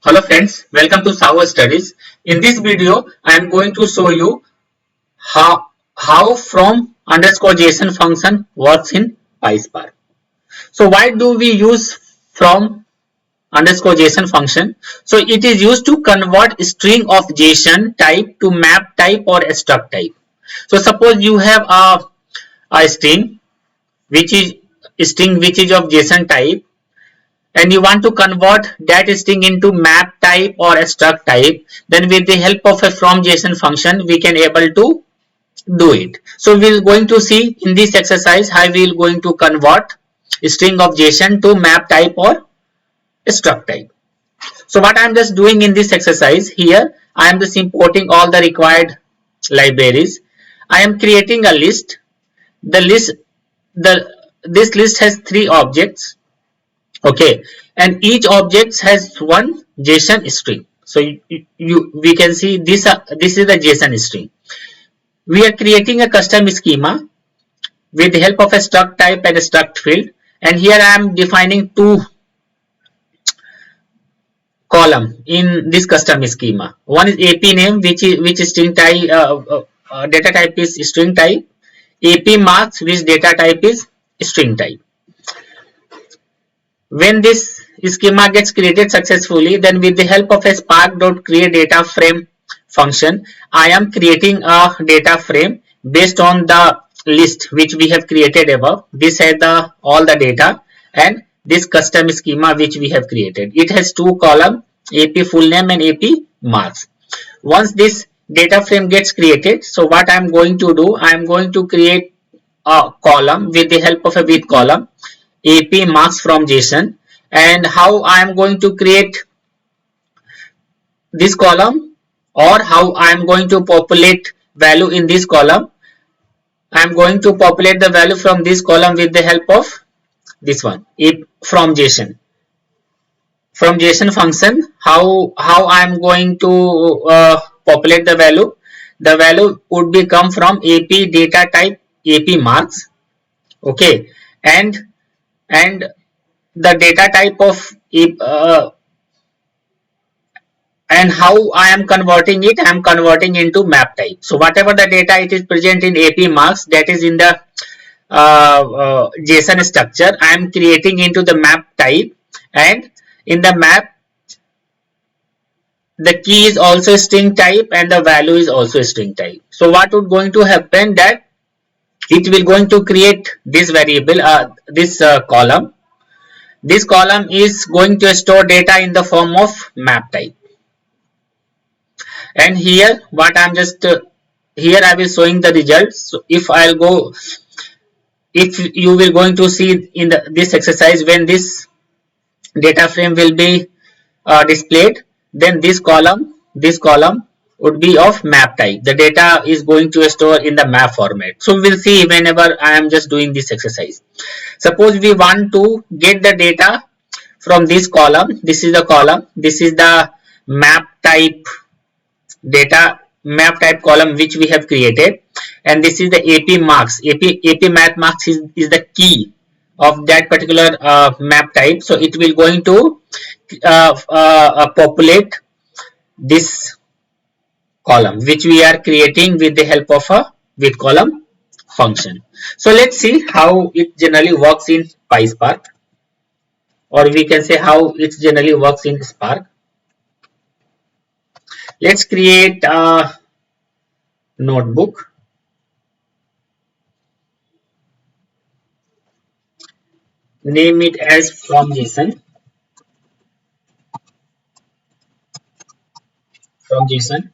Hello friends, welcome to SahuStudies. In this video, I am going to show you how from underscore JSON function works in PySpark. So why do we use from underscore JSON function? So it is used to convert string of JSON type to map type or a struct type. So suppose you have a string which is of JSON type, and you want to convert that string into map type or a struct type, then with the help of a from JSON function we can able to do it. So we are going to see in this exercise how we are going to convert a string of JSON to map type or a struct type. So what I am just doing in this exercise here, I am just importing all the required libraries. I am creating a list. This list has three objects. Okay, and each object has one JSON string. So we can see this is the JSON string. We are creating a custom schema with the help of a struct type and a struct field, and here I am defining two column in this custom schema. One is AP name, which is string type, data type is string type. AP marks, which data type is string type. When this schema gets created successfully, then with the help of a spark.createDataFrame function, I am creating a data frame based on the list which we have created above. This has all the data, and this custom schema which we have created. It has two columns, AP full name and AP marks. Once this data frame gets created, so what I am going to do, I am going to create a column with the help of a with column AP marks from JSON. And how I am going to create this column, or how I am going to populate value in this column, I am going to populate the value from this column with the help of this one, from JSON. From JSON function, how I am going to populate the value. The value would be come from AP data type AP marks. Okay, and the data type of and how I am converting it, I am converting into map type. So whatever the data it is present in AP marks, that is in the JSON structure, I am creating into the map type, and in the map the key is also string type and the value is also string type. So what would going to happen, that it will going to create this variable, this column. This column is going to store data in the form of map type. And here what I'm just here I will showing the results. So if I'll go, if you will going to see in this exercise, when this data frame will be displayed, then this column would be of map type. The data is going to store in the map format. So we'll see whenever I am just doing this exercise. Suppose we want to get the data from this column. This is the column, this is the map type data, map type column which we have created, and this is the AP marks. AP map marks is the key of that particular map type. So it will going to populate this column which we are creating with the help of a with column function. So let's see how it generally works in PySpark, or we can say how it generally works in Spark. Let's create a notebook. Name it as from JSON. From JSON.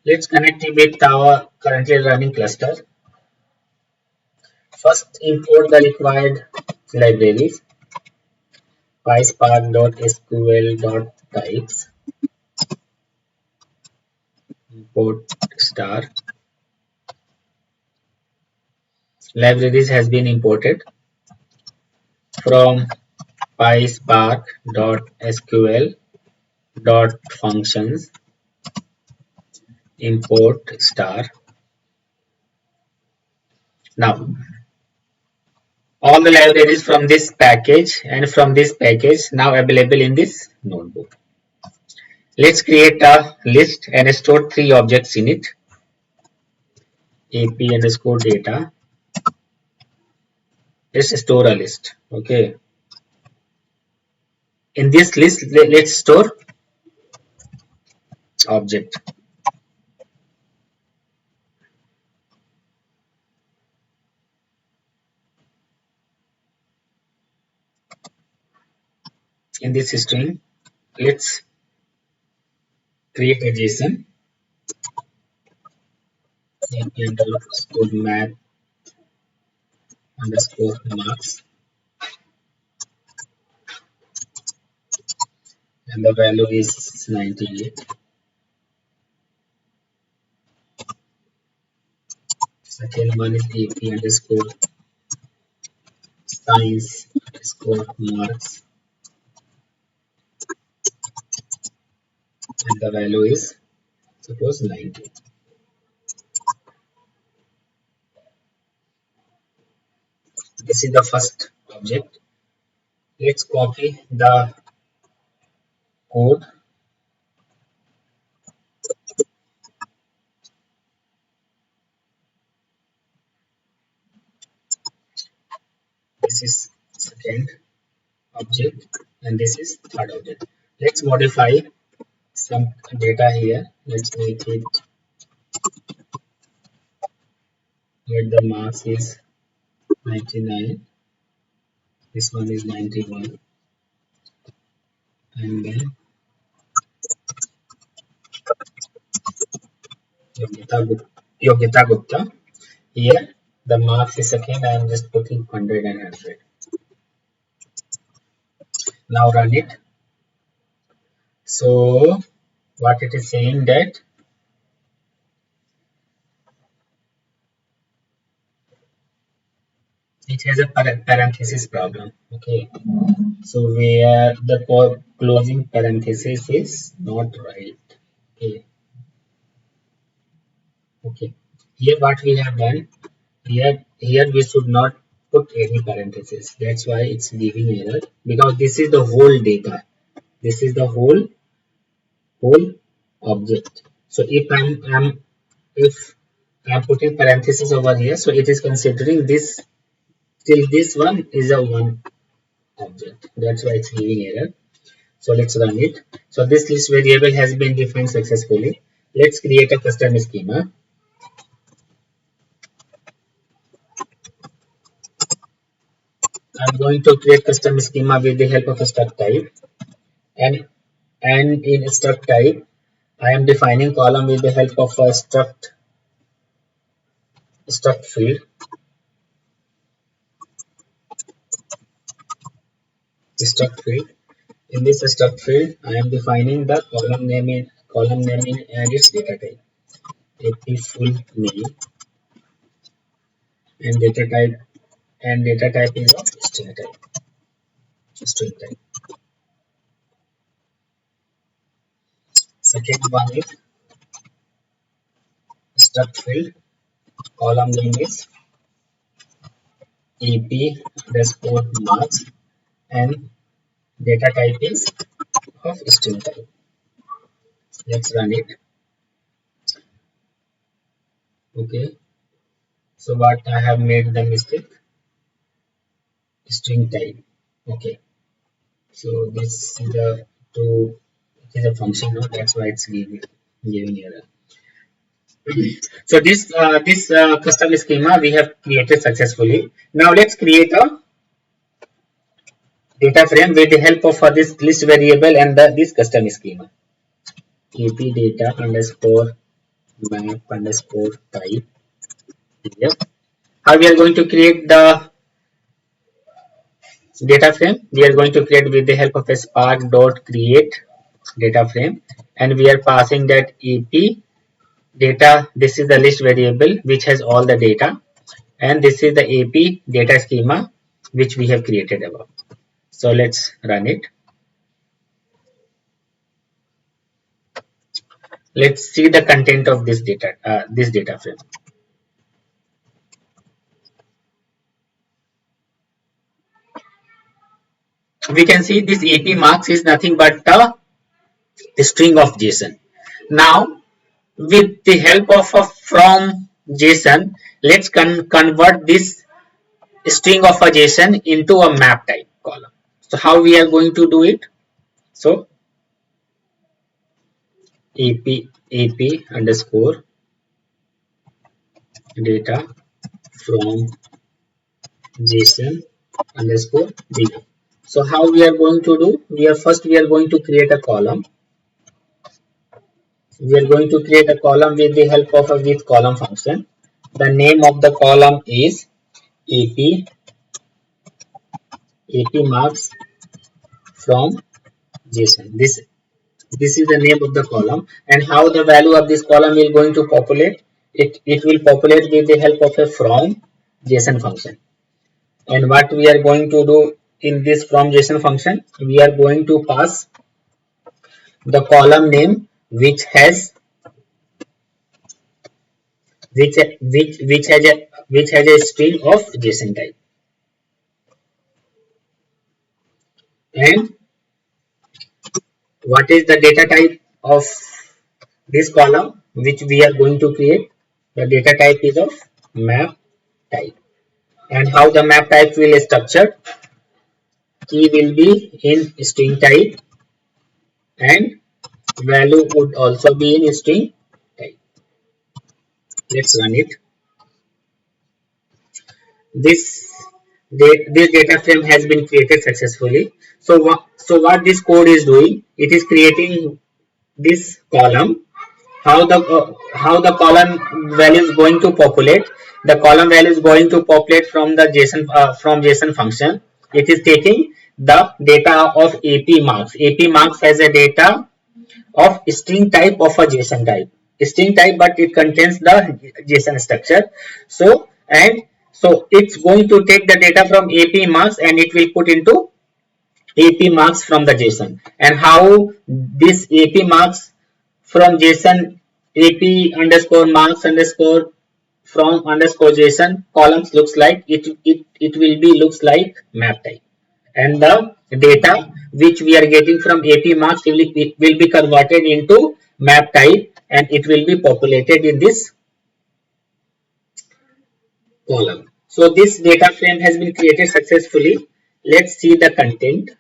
Let's connect it with our currently running cluster. First, import the required libraries. PySpark.sql.types. Import star. Libraries has been imported from PySpark.sql.functions. Import star. Now all the libraries from this package and from this package now available in this notebook. Let's create a list and store three objects in it. AP underscore data. Let's store a list. Okay. In this list, let's store object. In this string, let's create a JSON. AP underscore math underscore marks, and the value is 98. Second one is AP underscore science underscore marks, and the value is suppose 90. This is the first object. Let's copy the code. This is second object, and this is third object. Let's modify some data here. Let's make it here. The marks is 99. This one is 91, and then Yogita Gupta. Here the marks is second. I am just putting 100 and 100. Now run it. So what it is saying that it has a parenthesis problem. Okay, so where the closing parenthesis is not right. Okay, okay. Here what we have done, here we should not put any parenthesis. That's why it's giving error, because this is the whole data. This is the whole object. So if I'm putting parenthesis over here, so it is considering this till this one is a one object. That's why it's giving error. So let's run it. So this list variable has been defined successfully. Let's create a custom schema. I'm going to create custom schema with the help of a struct type, and in struct type I am defining column with the help of a struct field. In this struct field I am defining the column name and its data type. AP full name, and data type is of string type. Second one is struct field, column name is AP underscore marks, and data type is of string type. Let's run it. Okay, so what I have made the mistake, string type. Okay, so this is the to it is a function, no? That's why it's giving error. So this custom schema we have created successfully. Now let's create a data frame with the help of this list variable and this custom schema. AP data underscore map underscore type. Here. How we are going to create the data frame? We are going to create with the help of a spark dot create data frame, and we are passing that AP data. This is the list variable which has all the data, and this is the AP data schema which we have created above. So let's run it. Let's see the content of this data frame. We can see this AP marks is nothing but the string of JSON. Now, with the help of a from JSON, let's convert this string of a JSON into a map type column. So how we are going to do it? So ap underscore data from JSON underscore data. So how we are going to do? We are going to create a column. We are going to create a column with the help of a with column function. The name of the column is ap marks from JSON. This is the name of the column, and how the value of this column is going to populate. It will populate with the help of a from JSON function. And what we are going to do in this from JSON function, we are going to pass the column name which has a string of JSON type. And what is the data type of this column which we are going to create? The data type is of map type. And how the map type will structure? Key will be in string type and value would also be in string type. Let's run it. This this data frame has been created successfully. So what this code is doing? It is creating this column. How the column value is going to populate? The column value is going to populate from the JSON function. It is taking the data of AP marks. AP marks has a data of string type of a JSON type. String type, but it contains the JSON structure. So it's going to take the data from AP marks and it will put into AP marks from the JSON. And how this AP marks from JSON, AP underscore marks underscore from underscore JSON columns looks like, it will be looks like map type. And the data which we are getting from AP marks will be converted into map type and it will be populated in this column. So this data frame has been created successfully. Let's see the content.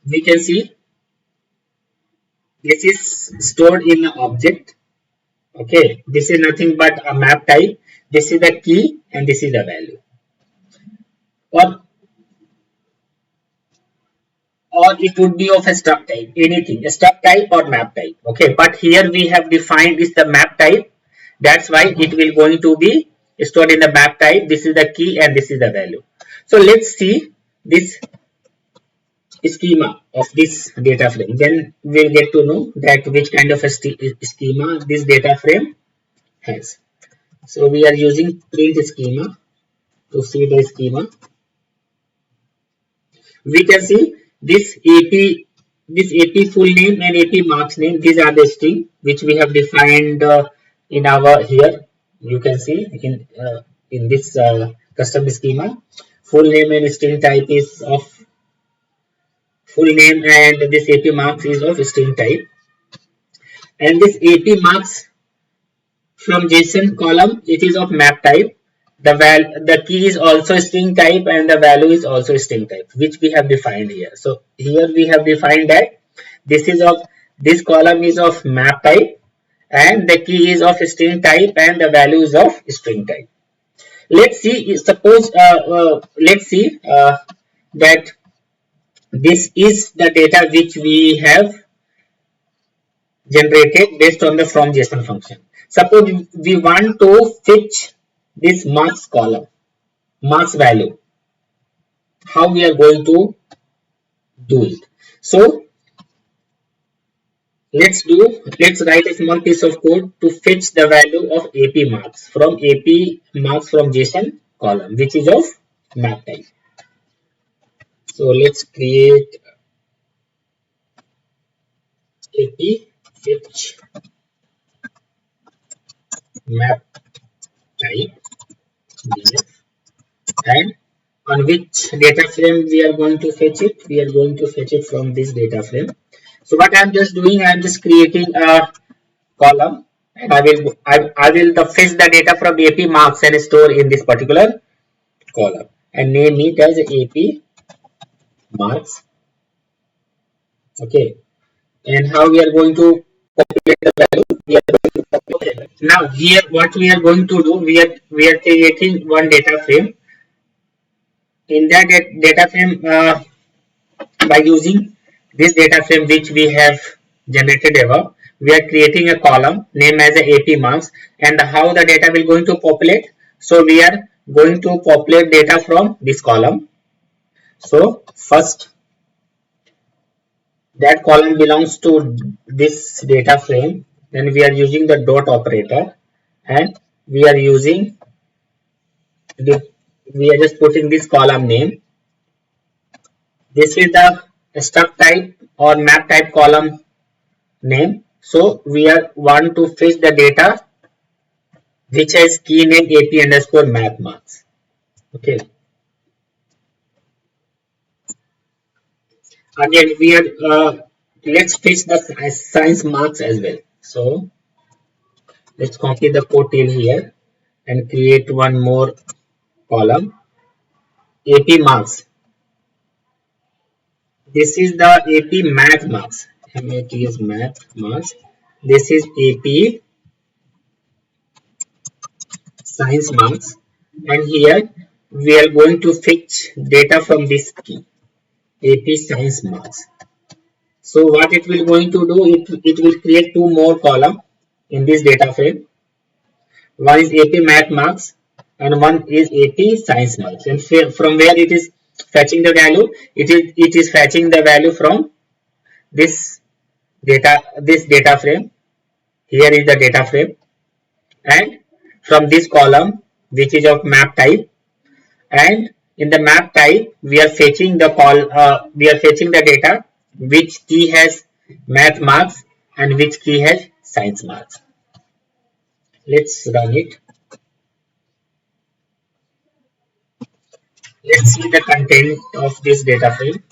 We can see this is stored in an object. Okay, this is nothing but a map type. This is the key and this is the value. Or it would be of a struct type, anything, a struct type or map type. Okay, but here we have defined is the map type. That's why it will going to be stored in the map type. This is the key and this is the value. So let's see this schema of this data frame. Then we'll get to know that which kind of a schema this data frame has. So we are using print schema to see the schema. We can see this AP full name and AP marks name. These are the string which we have defined in our here. You can see in this custom schema. Full name and string type is of full name and this AP marks is of string type. And this AP marks from JSON column, it is of map type. The key is also string type and the value is also string type, which we have defined here. So here we have defined that this column is of map type and the key is of string type and the value is of string type. Let's see, suppose let's see that this is the data which we have generated based on the from JSON function. Suppose we want to fetch this marks column, marks value. How we are going to do it? So let's write a small piece of code to fetch the value of AP marks from JSON column, which is of map type. So let's create AP fetch map type. And on which data frame we are going to fetch it? We are going to fetch it from this data frame. So what I'm just doing, I'm just creating a column, and I will fetch the data from AP marks and store in this particular column and name it as AP marks. Okay. And how we are going to populate the value? We are going to populate. Now here what we are going to do, we are creating one data frame. In that data frame, by using this data frame which we have generated above, we are creating a column named as a AP marks, and how the data will going to populate. So we are going to populate data from this column. So first, that column belongs to this data frame, then we are using the dot operator, and we are using we are just putting this column name. This is the struct type or map type column name. So we are want to fetch the data which has key name AP underscore map marks. Okay. Again, we are let's fetch the science marks as well. So let's copy the code till here and create one more column, AP marks. This is the AP math marks. MAT is math marks. This is AP science marks, and here we are going to fetch data from this key, AP science marks. So what it will going to do, it will create two more column in this data frame. One is AP math marks and one is AP science marks. And from where it is fetching the value, it is fetching the value from this data frame. Here is the data frame, and from this column which is of map type, and in the map type we are fetching the data which key has math marks and which key has science marks. Let's run it. Let's see the content of this data frame.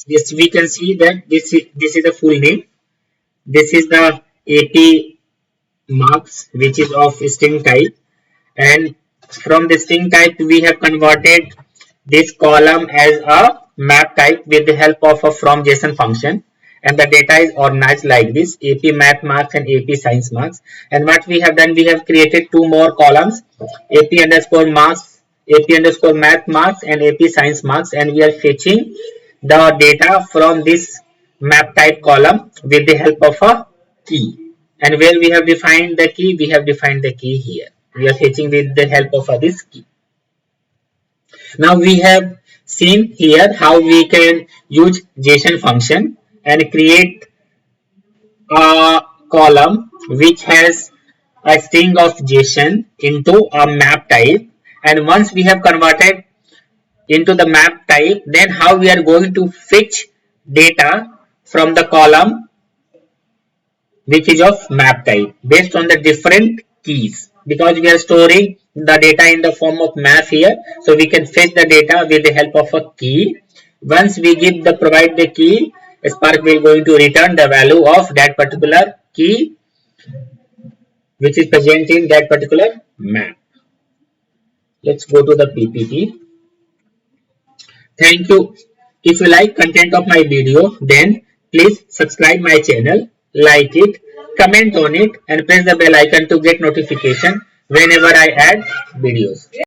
Yes, we can see that this is the full name. This is the AP marks which is of string type, and from the string type we have converted this column as a map type with the help of a from JSON function, and the data is organized like this: AP math marks and AP science marks. And what we have done, we have created two more columns, AP underscore marks, AP underscore math marks and AP science marks, and we are fetching the data from this map type column with the help of a key. And where we have defined the key, we have defined the key here. We are fetching with the help of this key. Now we have seen here how we can use JSON function and create a column which has a string of JSON into a map type. And once we have converted into the map type, then how we are going to fetch data from the column which is of map type based on the different keys, because we are storing the data in the form of map here, so we can fetch the data with the help of a key. Once we provide the key, Spark will going to return the value of that particular key which is present in that particular map. Let's go to the PPT. Thank you. If you like content of my video, then please subscribe my channel, like it, comment on it, and press the bell icon to get notification whenever I add videos.